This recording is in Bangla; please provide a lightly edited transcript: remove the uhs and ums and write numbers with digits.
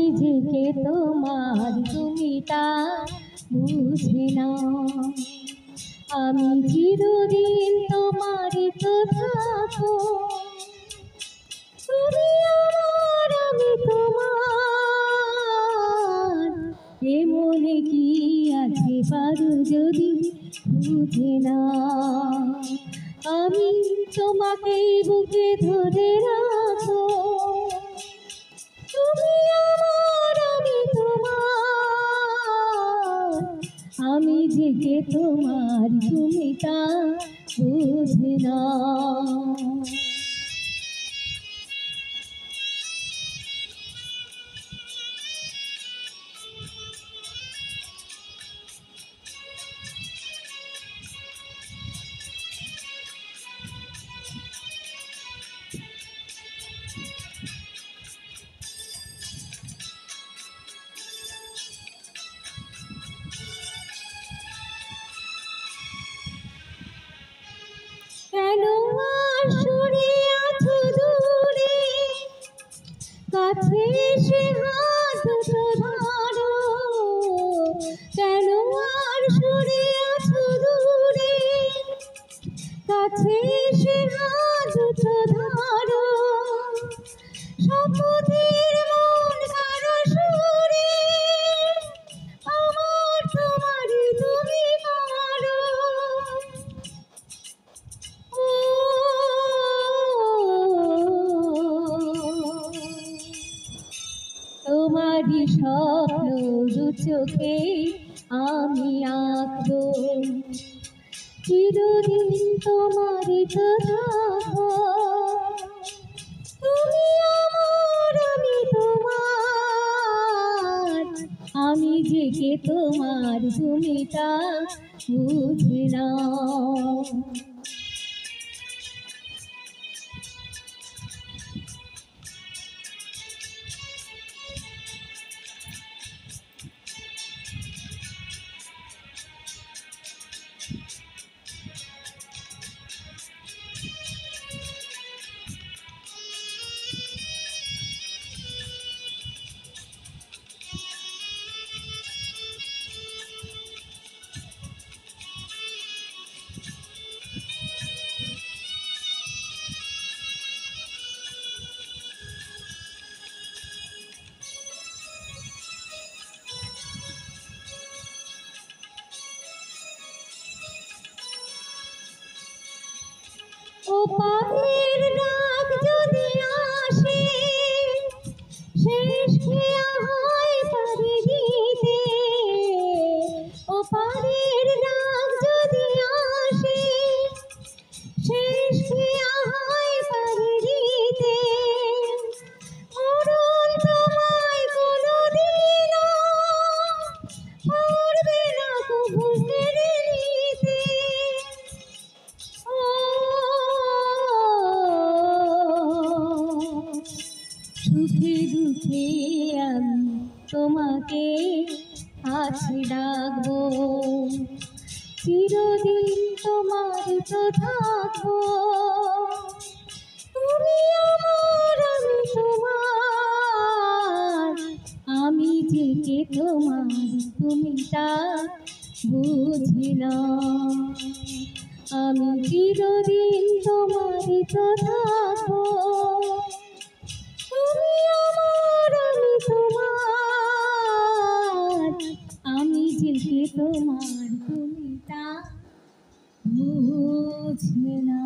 নিজেকে তোমার, তুমি তা বুঝে না। আমি চিরদিন তোমারই তো থাকবো, তুমি আমার আমি তোমার। এ মনে কি আছে পারো যদি বুঝে না। আমি তোমাকে বুকে ধরে রাখবো, তুমি আমার আমি তোমার। আমি যে কে তোমার, তুমি তা বুঝে না। কেন আর সরে আছো দূরে, কাছে এসে হাত ধরো। কেন আর সরে আছো দূরে, কাছে এসে হাত ধরো। শপথের মন কারো সুরে, আমার তোমারই তুমি করো। তোমারই স্বপ্ন দু চোখে আমি আঁকবো, চিরদিন তোমারই তো থাকবো। তুমি আমার আমি তোমার, আমি যে কে তোমার, তুমি তা বুঝে না। ও পাখির ডাক যদি আসে, শেষ খেয়া হয় পারি দিতে। ও পাখির ডাক যদি আসে, শেষ খেয়া হয় পারি দিতে। মরণ তোমায় কোনোদিনও পারবে না কবু কেড়ে নিতে। সুখে দুঃখে আমি তোমাকে কাছে ডাকবো, চিরদিন তোমার তো থাকবো। তুমি আমার আমি তোমার, আমি যে কে তোমার, তুমি তা বুঝে না। আমি চিরদিন তোমার তো থাকবো, তুমি আমার আমি তোমার। আমি যে কে তোমার, তুমি তা বুঝে না।